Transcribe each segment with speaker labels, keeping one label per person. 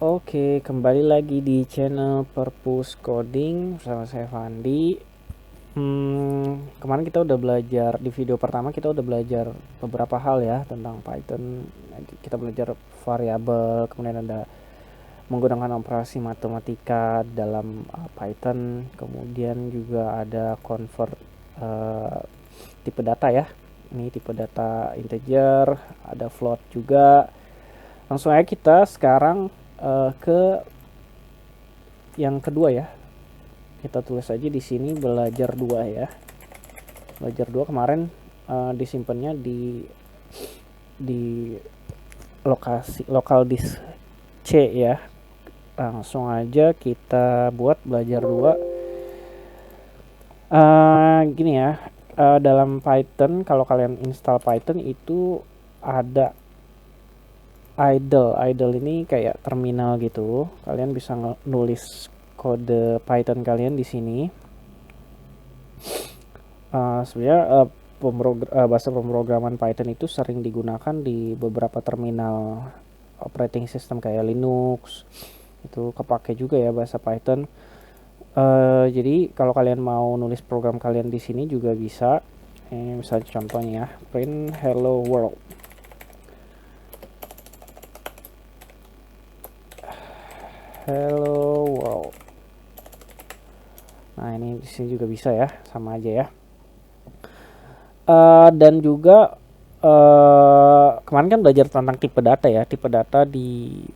Speaker 1: Oke, kembali lagi di channel Purpose Coding bersama saya Fandi. Kemarin kita udah belajar di video pertama, kita udah belajar beberapa hal ya tentang Python. Kita belajar variabel, kemudian ada menggunakan operasi matematika dalam Python, kemudian juga ada convert tipe data ya. Ini tipe data integer, ada float juga. Langsung aja kita sekarang ke yang kedua ya. Kita tulis aja di sini belajar 2 ya. Belajar 2 kemarin disimpannya di lokasi local disk C ya. Langsung aja kita buat belajar 2. Gini ya. Dalam Python, kalau kalian install Python itu ada idle ini kayak terminal gitu. Kalian bisa nulis kode Python kalian di sini. Sebenarnya bahasa pemrograman Python itu sering digunakan di beberapa terminal operating system kayak Linux. Itu kepake juga ya bahasa Python. Jadi kalau kalian mau nulis program kalian di sini juga bisa. Misalnya contohnya ya, print hello world. Hello world. Nah, ini di sini juga bisa ya, sama aja ya. Dan juga kemarin kan belajar tentang tipe data ya. Tipe data di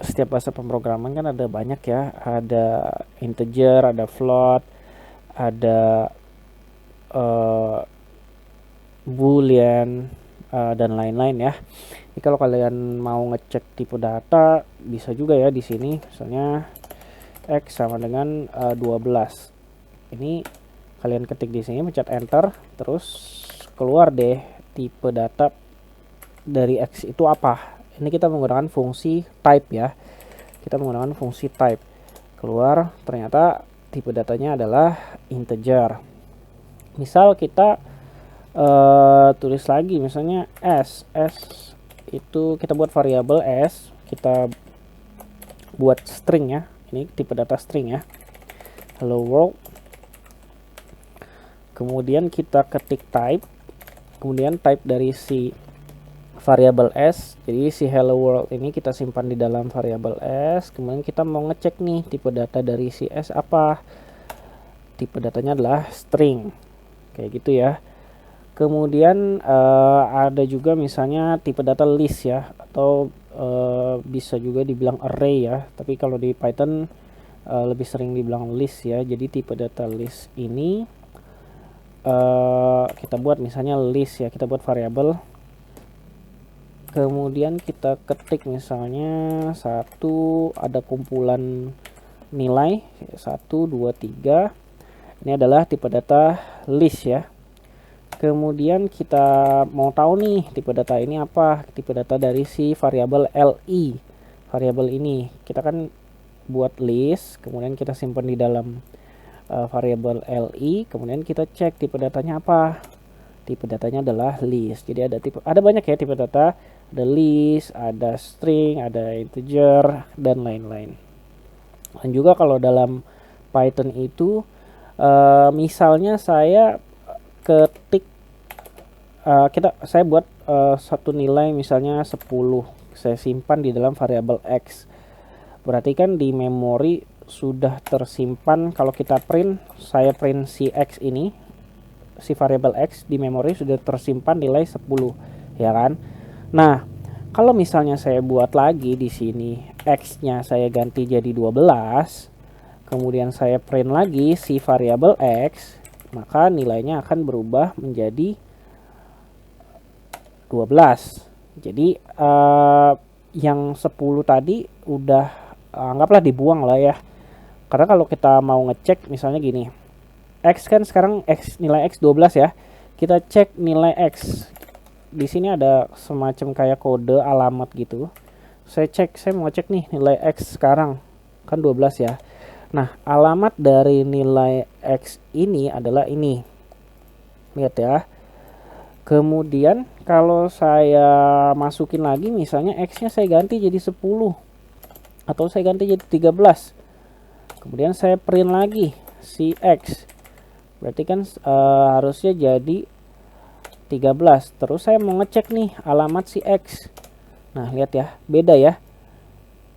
Speaker 1: setiap bahasa pemrograman kan ada banyak ya. Ada integer, ada float, ada boolean, dan lain-lain ya. Jadi kalau kalian mau ngecek tipe data bisa juga ya di sini. Misalnya x sama dengan 12. Ini kalian ketik di sini, pencet enter, terus keluar deh tipe data dari x itu apa. Ini kita menggunakan fungsi type ya. Kita menggunakan fungsi type. Keluar ternyata tipe datanya adalah integer. Misal kita tulis lagi misalnya s itu kita buat variabel s, kita buat string ya. Ini tipe data string ya. Hello world. Kemudian kita ketik type, kemudian type dari si variabel s. Jadi si hello world ini kita simpan di dalam variabel s. Kemudian kita mau ngecek nih tipe data dari si s apa. Tipe datanya adalah string. Kayak gitu ya. Kemudian ada juga misalnya tipe data list ya, atau bisa juga dibilang array ya. Tapi kalau di Python lebih sering dibilang list ya. Jadi tipe data list ini kita buat misalnya list ya, kita buat variabel. Kemudian kita ketik misalnya ada kumpulan nilai 1, 2, 3. Ini adalah tipe data list ya. Kemudian kita mau tahu nih tipe data ini apa. Tipe data dari si variabel li. Variabel ini kita kan buat list, kemudian kita simpan di dalam variabel li, kemudian kita cek tipe datanya apa. Tipe datanya adalah list. Jadi ada banyak ya tipe data. Ada list, ada string, ada integer, dan lain-lain. Dan juga kalau dalam Python itu misalnya saya ketik saya buat satu nilai misalnya 10, saya simpan di dalam variabel x. Berarti kan di memori sudah tersimpan. Kalau kita saya print si x ini, si variabel x di memori sudah tersimpan nilai 10 ya kan. Nah, kalau misalnya saya buat lagi di sini x-nya saya ganti jadi 12, kemudian saya print lagi si variabel x, maka nilainya akan berubah menjadi 12. Jadi yang 10 tadi udah anggaplah dibuang lah ya. Karena kalau kita mau ngecek misalnya gini, x kan sekarang nilai x 12 ya. Kita cek nilai x. Di sini ada semacam kayak kode alamat gitu. Saya mau cek nih nilai x sekarang kan 12 ya. Nah, alamat dari nilai x ini adalah ini. Lihat ya. Kemudian kalau saya masukin lagi misalnya x-nya saya ganti jadi 10. atau saya ganti jadi 13. Kemudian saya print lagi si X, berarti kan harusnya jadi 13. Terus saya mau ngecek nih alamat si X. Nah lihat ya, beda ya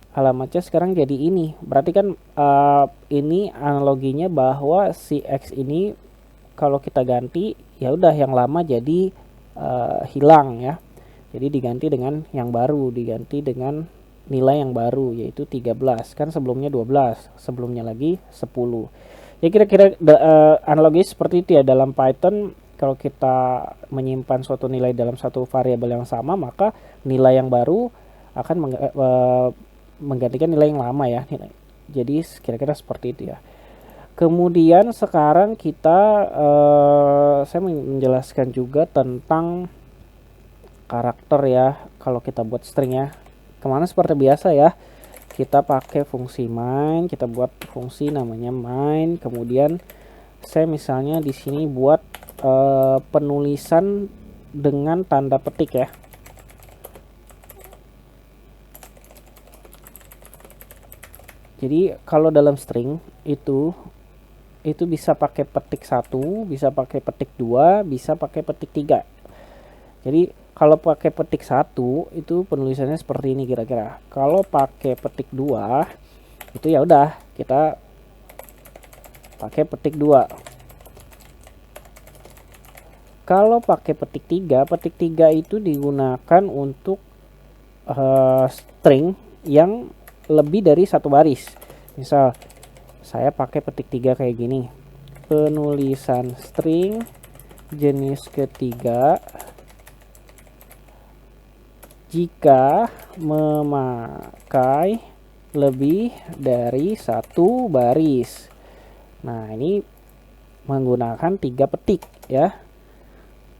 Speaker 1: alamatnya sekarang jadi ini. Berarti kan ini analoginya bahwa si X ini kalau kita ganti ya udah yang lama jadi hilang ya. Jadi diganti dengan yang baru, diganti dengan nilai yang baru yaitu 13. Kan sebelumnya 12, sebelumnya lagi 10. Ya kira-kira analogis seperti itu ya dalam Python. Kalau kita menyimpan suatu nilai dalam satu variabel yang sama, maka nilai yang baru akan menggantikan nilai yang lama ya. Jadi kira-kira seperti itu ya. Kemudian sekarang kita saya menjelaskan juga tentang karakter ya. Kalau kita buat string ya, kemana seperti biasa ya, kita pakai fungsi main, kita buat fungsi namanya main. Kemudian saya misalnya di sini buat penulisan dengan tanda petik ya. Jadi kalau dalam string itu bisa pakai petik 1, bisa pakai petik 2, bisa pakai petik 3. Jadi kalau pakai petik 1 itu penulisannya seperti ini kira-kira. Kalau pakai petik 2 itu ya udah kita pakai petik 2. Kalau pakai petik 3 itu digunakan untuk string yang lebih dari satu baris. Misal saya pakai petik 3 kayak gini. Penulisan string jenis ketiga jika memakai lebih dari satu baris. Nah, ini menggunakan 3 petik ya.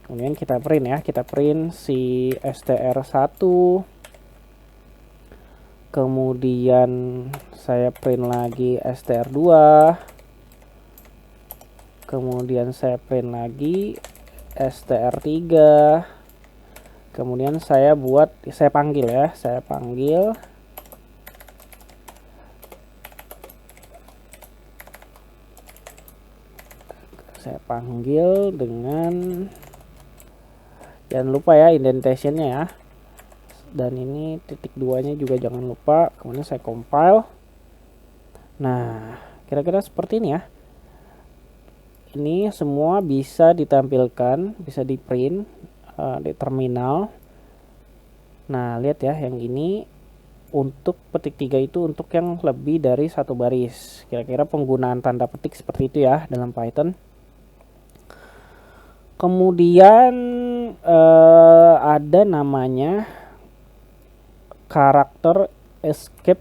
Speaker 1: Kemudian kita print ya, kita print si str1. Kemudian saya print lagi str2. Kemudian saya print lagi str3. Kemudian saya panggil ya, saya panggil dengan, jangan lupa ya indentationnya ya, dan ini titik 2 nya juga jangan lupa. Kemudian saya compile. Nah kira-kira seperti ini ya. Ini semua bisa ditampilkan, bisa di print di terminal. Nah lihat ya, yang ini untuk petik 3 itu untuk yang lebih dari satu baris. Kira-kira penggunaan tanda petik seperti itu ya dalam Python. Kemudian ada namanya karakter escape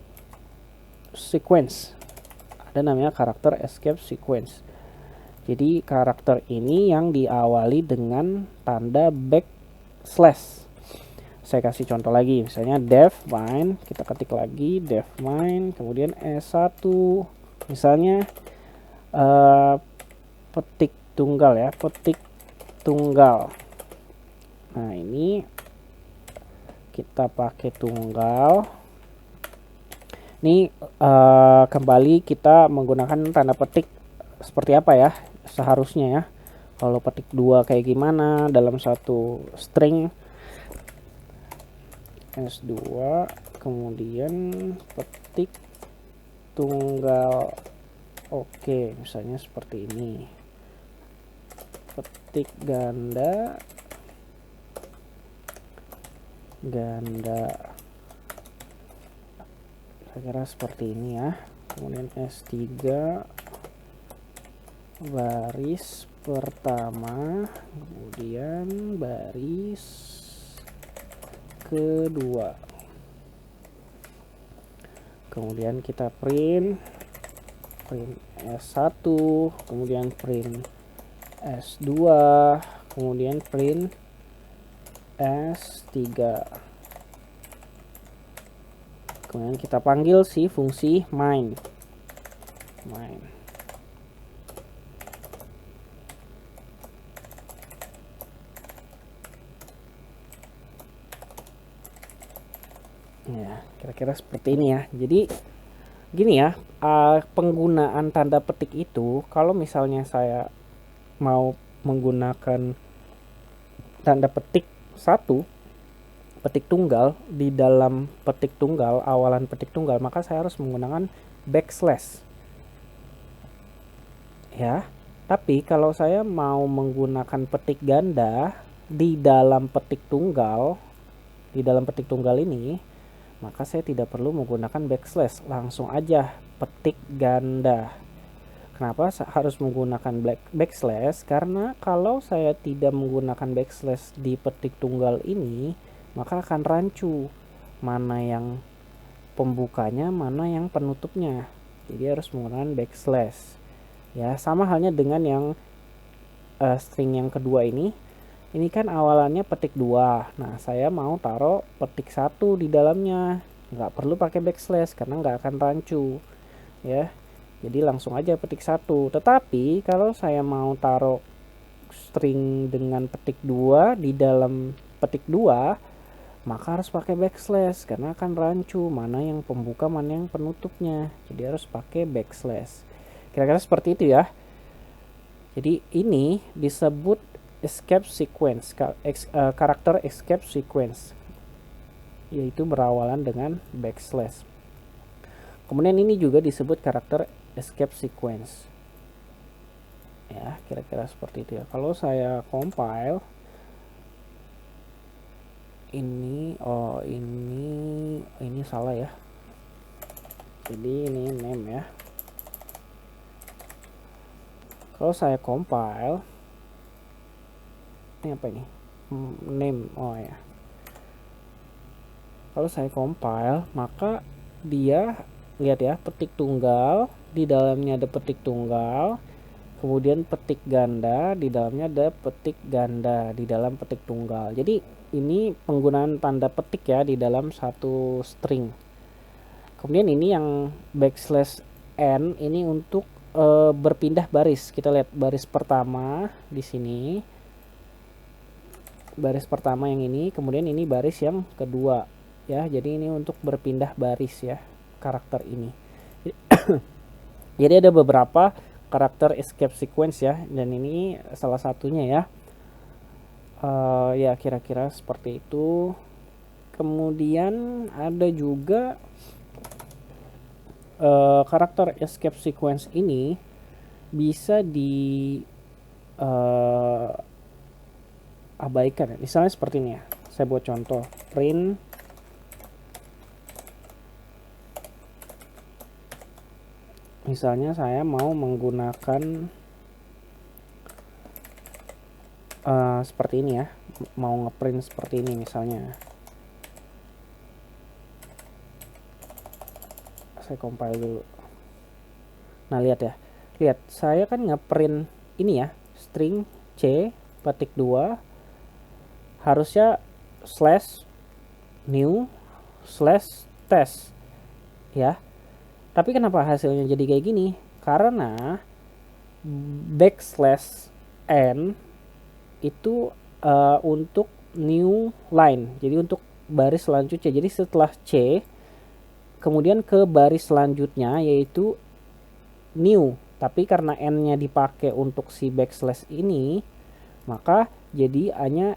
Speaker 1: sequence. Ada namanya karakter escape sequence. Jadi karakter ini yang diawali dengan tanda backslash. Saya kasih contoh lagi, misalnya def main, kita ketik lagi def main, kemudian S1, misalnya petik tunggal ya, petik tunggal. Nah ini kita pakai tunggal. Ini kembali kita menggunakan tanda petik seperti apa ya seharusnya ya. Kalau petik 2 kayak gimana dalam satu string S2, kemudian petik tunggal. Oke, misalnya seperti ini. Petik ganda, kira-kira seperti ini ya. Kemudian S3 baris pertama, kemudian baris kedua. Kemudian kita print S1, kemudian print S2, kemudian print S3. Kemudian kita panggil si fungsi main. Ya, kira-kira seperti ini ya. Jadi gini ya, penggunaan tanda petik itu kalau misalnya saya mau menggunakan tanda petik satu, petik tunggal, di dalam petik tunggal, awalan petik tunggal, maka saya harus menggunakan backslash ya. Tapi kalau saya mau menggunakan petik ganda di dalam petik tunggal, ini, maka saya tidak perlu menggunakan backslash, langsung aja petik ganda. Kenapa harus menggunakan backslash? Karena kalau saya tidak menggunakan backslash di petik tunggal ini, maka akan rancu mana yang pembukanya, mana yang penutupnya. Jadi harus menggunakan backslash. Ya, sama halnya dengan yang string yang kedua ini. Ini kan awalannya petik 2. Nah, saya mau taruh petik 1 di dalamnya. Nggak perlu pakai backslash karena nggak akan rancu. Ya. Jadi langsung aja petik 1. Tetapi kalau saya mau taruh string dengan petik 2 di dalam petik 2, maka harus pakai backslash karena akan rancu mana yang pembuka, mana yang penutupnya. Jadi harus pakai backslash. Kira-kira seperti itu ya. Jadi ini disebut escape sequence, karakter escape sequence, yaitu berawalan dengan backslash. Kemudian ini juga disebut karakter escape sequence. Ya, kira-kira seperti itu ya. Kalau saya compile ini, ini salah ya. Jadi ini name ya. Kalau saya compile, ini apa ini? Name, oh ya. Kalau saya compile, maka dia, lihat ya, petik tunggal, di dalamnya ada petik tunggal, kemudian petik ganda, di dalamnya ada petik ganda di dalam petik tunggal. Jadi ini penggunaan tanda petik ya di dalam satu string. Kemudian ini yang backslash n ini untuk berpindah baris. Kita lihat baris pertama di sini, baris pertama yang ini, kemudian ini baris yang kedua ya. Jadi ini untuk berpindah baris ya, karakter ini. Jadi ada beberapa karakter escape sequence ya, dan ini salah satunya ya. Ya kira-kira seperti itu. Kemudian ada juga karakter escape sequence ini bisa di abaikan ya. Misalnya seperti ini ya. Saya buat contoh, print misalnya saya mau menggunakan seperti ini ya, mau ngeprint seperti ini misalnya. Saya compile dulu. Nah, lihat ya. Lihat, saya kan ngeprint ini ya, string C petik 2 harusnya slash new slash test ya. Tapi kenapa hasilnya jadi kayak gini? Karena backslash n itu untuk new line. Jadi untuk baris selanjutnya. Jadi setelah C, kemudian ke baris selanjutnya yaitu new. Tapi karena n-nya dipakai untuk si backslash ini, maka jadi hanya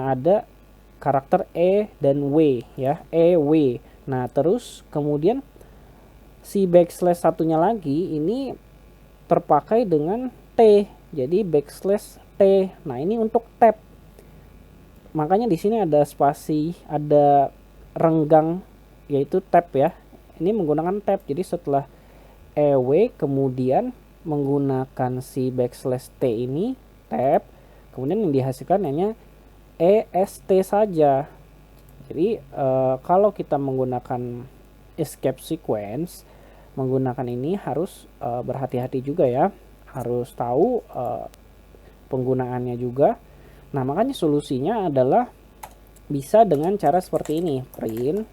Speaker 1: ada karakter E dan W ya. E, W. Nah, terus kemudian si backslash satunya lagi ini terpakai dengan T, jadi backslash T. Nah, ini untuk tab. Makanya di sini ada spasi, ada renggang yaitu tab ya. Ini menggunakan tab. Jadi setelah EW kemudian menggunakan si backslash T ini tab, kemudian yang dihasilkan hanya EST saja. Jadi kalau kita menggunakan escape sequence, menggunakan ini harus berhati-hati juga ya, harus tahu penggunaannya juga. Nah, makanya solusinya adalah bisa dengan cara seperti ini, print,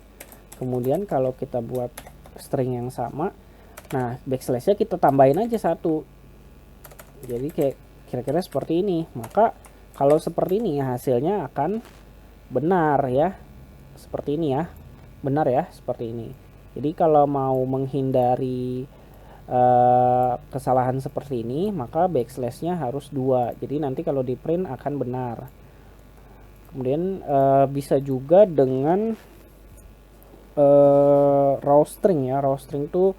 Speaker 1: kemudian kalau kita buat string yang sama, nah backslashnya kita tambahin aja 1, jadi kayak kira-kira seperti ini. Maka kalau seperti ini hasilnya akan benar ya, seperti ini ya. benar ya, seperti ini. Jadi kalau mau menghindari kesalahan seperti ini, maka backslashnya harus 2. Jadi nanti kalau di print akan benar. Kemudian bisa juga dengan raw string ya. Raw string tuh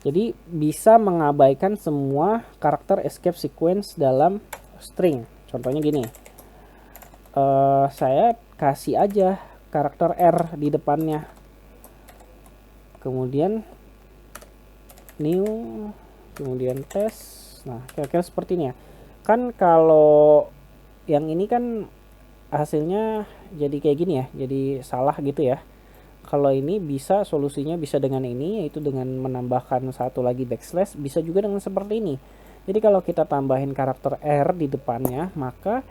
Speaker 1: jadi bisa mengabaikan semua karakter escape sequence dalam string. Contohnya gini, saya kasih aja karakter R di depannya, kemudian new, kemudian tes. Nah, kira-kira seperti ini ya. Kan kalau yang ini kan hasilnya jadi kayak gini ya, jadi salah gitu ya. Kalau ini bisa, solusinya bisa dengan ini, yaitu dengan menambahkan satu lagi backslash. Bisa juga dengan seperti ini. Jadi kalau kita tambahin karakter R di depannya, maka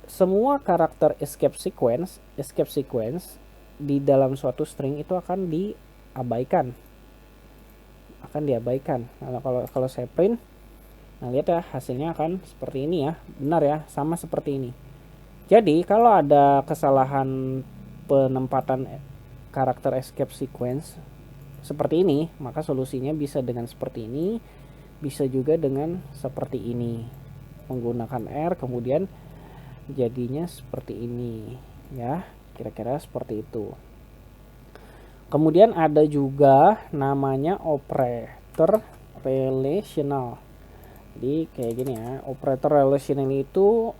Speaker 1: semua karakter escape sequence di dalam suatu string itu akan diabaikan. Nah, kalau saya print, nah lihat ya, hasilnya akan seperti ini ya. Benar ya, sama seperti ini. Jadi kalau ada kesalahan penempatan karakter escape sequence seperti ini, maka solusinya bisa dengan seperti ini, bisa juga dengan seperti ini. Menggunakan R, kemudian jadinya seperti ini ya, kira-kira seperti itu. Kemudian ada juga namanya operator relational. Jadi kayak gini ya, operator relational itu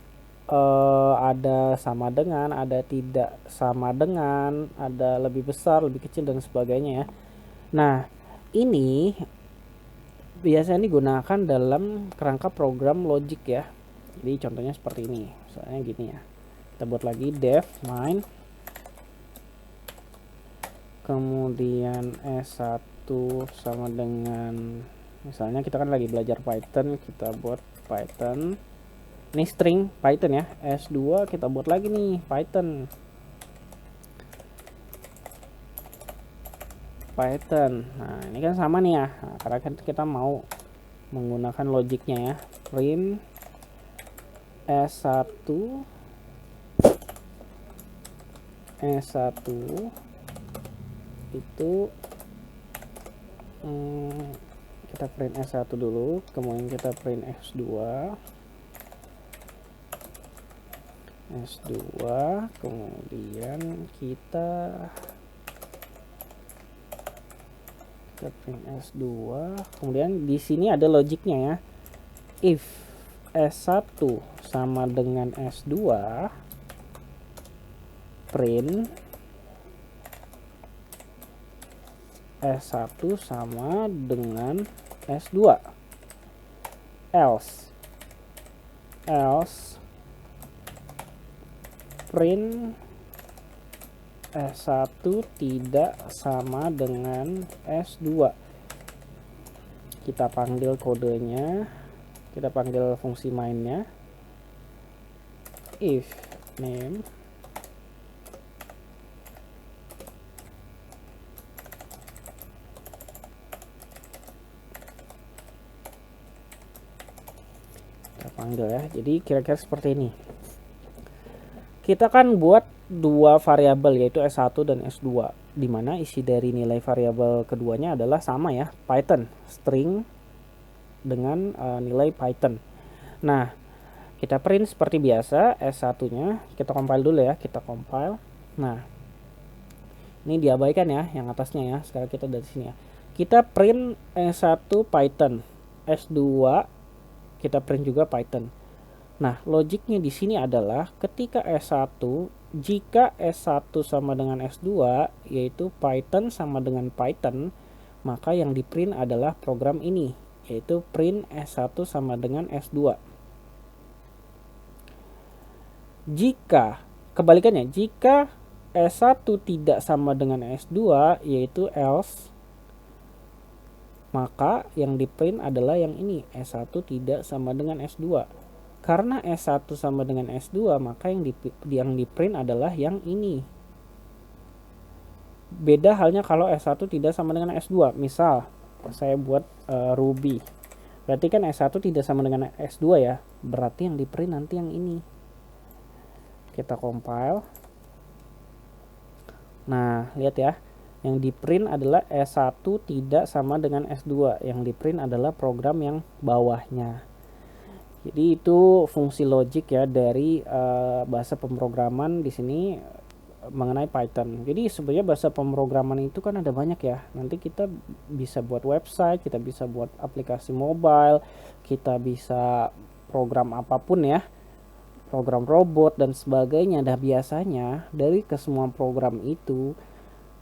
Speaker 1: ada sama dengan, ada tidak sama dengan, ada lebih besar, lebih kecil dan sebagainya ya. Nah, ini biasanya digunakan dalam kerangka program logic ya. Jadi contohnya seperti ini, misalnya gini ya. Kita buat lagi def main, kemudian S1 sama dengan, misalnya kita kan lagi belajar Python, kita buat Python, ini string Python ya. S2 kita buat lagi nih Python. Nah ini kan sama nih ya, nah, karena kan kita mau menggunakan logiknya ya. Print S1 itu kita print S1 dulu, kemudian kita print S2, kemudian kita print S2, kemudian di sini ada logiknya ya. If S1 sama dengan S2, print S1 sama dengan S2. Else print S1 tidak sama dengan S2. Kita panggil kodenya, kita panggil fungsi mainnya. If name panggil ya. Jadi kira-kira seperti ini. Kita kan buat dua variabel yaitu S1 dan S2, di mana isi dari nilai variabel keduanya adalah sama ya, Python, string dengan nilai Python. Nah, kita print seperti biasa S1-nya, kita compile dulu ya, kita compile. Nah, ini diabaikan ya yang atasnya ya. Sekarang kita dari sini ya. Kita print S1 Python, S2 kita print juga Python. Nah, logiknya di sini adalah ketika S1, jika S1 sama dengan S2, yaitu Python sama dengan Python, maka yang di print adalah program ini, yaitu print S1 sama dengan S2. Jika kebalikannya, jika S1 tidak sama dengan S2, yaitu else, maka yang di print adalah yang ini, S1 tidak sama dengan S2. Karena S1 sama dengan S2, maka yang di print adalah yang ini. Beda halnya kalau S1 tidak sama dengan S2. Misal, saya buat Ruby. Berarti kan S1 tidak sama dengan S2 ya. Berarti yang di print nanti yang ini. Kita compile. Nah, lihat ya. Yang di print adalah S1 tidak sama dengan S2. Yang di print adalah program yang bawahnya. Jadi itu fungsi logik ya dari bahasa pemrograman di sini mengenai Python. Jadi sebenarnya bahasa pemrograman itu kan ada banyak ya. Nanti kita bisa buat website, kita bisa buat aplikasi mobile, kita bisa program apapun ya, program robot dan sebagainya. Dan biasanya dari kesemua program itu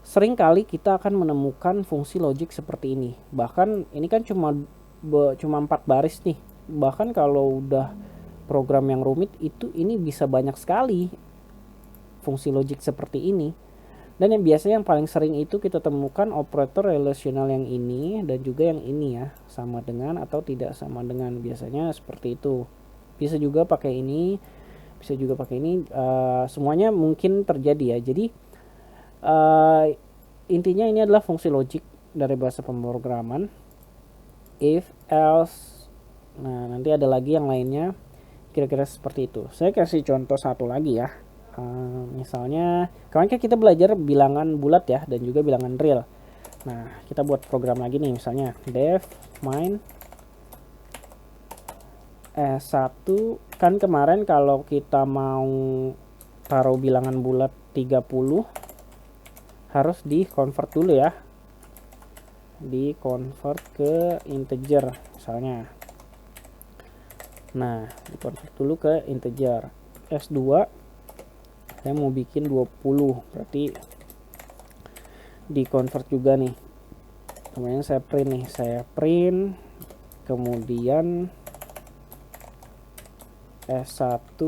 Speaker 1: seringkali kita akan menemukan fungsi logik seperti ini. Bahkan ini kan cuma 4 baris nih. Bahkan kalau udah program yang rumit itu ini bisa banyak sekali fungsi logik seperti ini. Dan yang biasanya yang paling sering itu kita temukan operator relasional yang ini dan juga yang ini ya, sama dengan atau tidak sama dengan, biasanya seperti itu. Bisa juga pakai ini, bisa juga pakai ini, semuanya mungkin terjadi ya. Jadi intinya ini adalah fungsi logik dari bahasa pemrograman. If, else, nah nanti ada lagi yang lainnya kira-kira seperti itu. Saya kasih contoh satu lagi ya. Misalnya kemarin kan kita belajar bilangan bulat ya dan juga bilangan real. Nah kita buat program lagi nih, misalnya def main S1. Kan kemarin kalau kita mau taruh bilangan bulat 30 harus di convert dulu ya, di convert ke integer misalnya. Nah di convert dulu ke integer. S2 saya mau bikin 20, berarti di convert juga nih. Kemudian saya print, kemudian S1.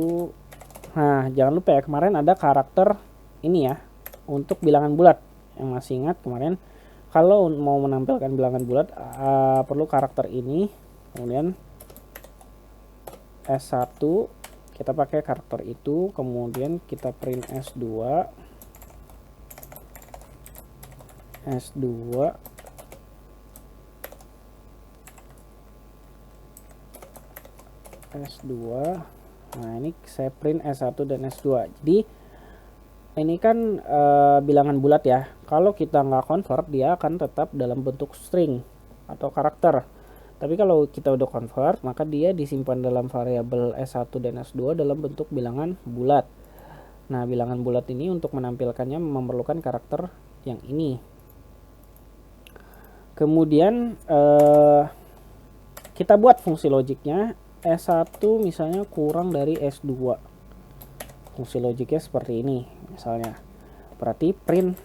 Speaker 1: Nah jangan lupa ya, kemarin ada karakter ini ya untuk bilangan bulat. Yang masih ingat kemarin kalau mau menampilkan bilangan bulat perlu karakter ini, kemudian S1 kita pakai karakter itu, kemudian kita print S2 nah ini saya print S1 dan S2. Jadi ini kan bilangan bulat ya, kalau kita nggak convert dia akan tetap dalam bentuk string atau karakter. Tapi kalau kita udah convert, maka dia disimpan dalam variabel S1 dan S2 dalam bentuk bilangan bulat. Nah, bilangan bulat ini untuk menampilkannya memerlukan karakter yang ini. Kemudian kita buat fungsi logiknya. S1 misalnya kurang dari S2. Fungsi logiknya seperti ini misalnya. Berarti print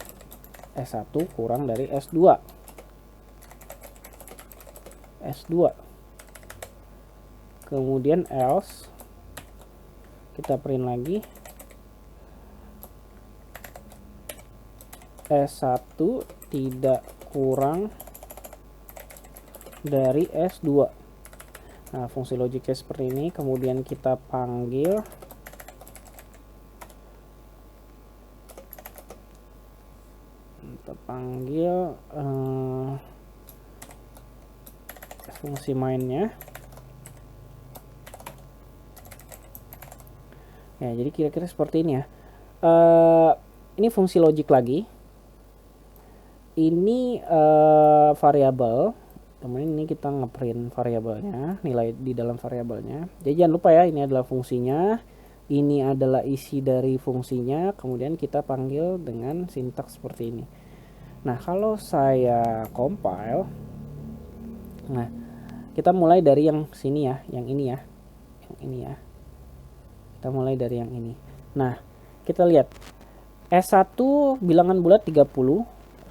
Speaker 1: S1 kurang dari S2. Kemudian else kita print lagi S1 tidak kurang dari S2. Nah fungsi logiknya seperti ini. Kemudian kita panggil fungsi mainnya ya. Jadi kira-kira seperti ini ya. Ini fungsi logik lagi, ini variabel, kemudian ini kita ngeprint variabelnya, nilai di dalam variabelnya. Jadi jangan lupa ya, ini adalah fungsinya, ini adalah isi dari fungsinya, kemudian kita panggil dengan sintaks seperti ini. Nah kalau saya compile, nah kita mulai dari yang sini ya, yang ini ya, kita mulai dari yang ini. Nah kita lihat S1 bilangan bulat 30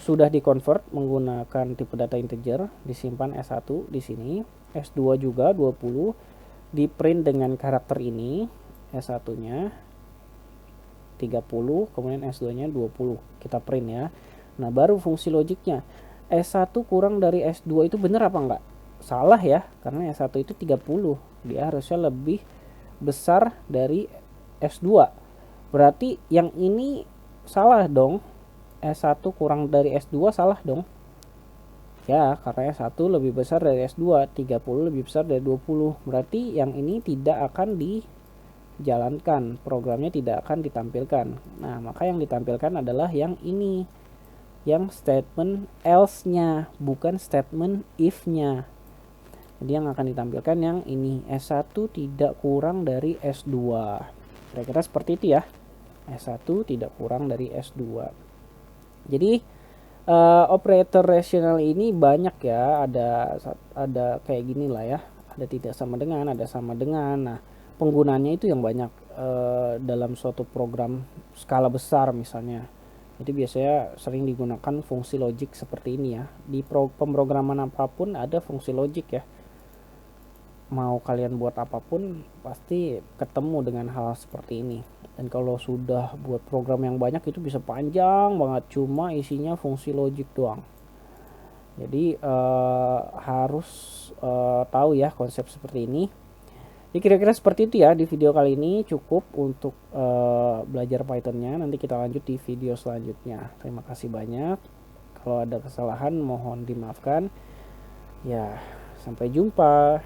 Speaker 1: sudah dikonvert menggunakan tipe data integer, disimpan S1 di sini. S2 juga 20 di print dengan karakter ini, S1-nya 30, kemudian S2-nya 20. Kita print ya. Nah, baru fungsi logiknya. S1 kurang dari S2 itu benar apa enggak? Salah ya, karena S1 itu 30. Dia harusnya lebih besar dari S2. Berarti yang ini salah dong. S1 kurang dari S2 salah dong. Ya, karena S1 lebih besar dari S2, 30 lebih besar dari 20. Berarti yang ini tidak akan jalankan, programnya tidak akan ditampilkan. Nah, maka yang ditampilkan adalah yang ini, yang statement else-nya, bukan statement if-nya. Jadi yang akan ditampilkan yang ini, S1 tidak kurang dari S2. Kira-kira seperti itu ya. S1 tidak kurang dari S2. Jadi operator rasional ini banyak ya, ada kayak gini lah ya. Ada tidak sama dengan, ada sama dengan. Nah, penggunanya itu yang banyak dalam suatu program skala besar misalnya. Jadi biasanya sering digunakan fungsi logik seperti ini ya. Di pemrograman apapun ada fungsi logik ya. Mau kalian buat apapun pasti ketemu dengan hal seperti ini. Dan kalau sudah buat program yang banyak itu bisa panjang banget, cuma isinya fungsi logik doang. Jadi harus tahu ya konsep seperti ini. Jadi kira-kira seperti itu ya di video kali ini, cukup untuk belajar Pythonnya. Nanti kita lanjut di video selanjutnya. Terima kasih banyak. Kalau ada kesalahan mohon dimaafkan. Ya, sampai jumpa.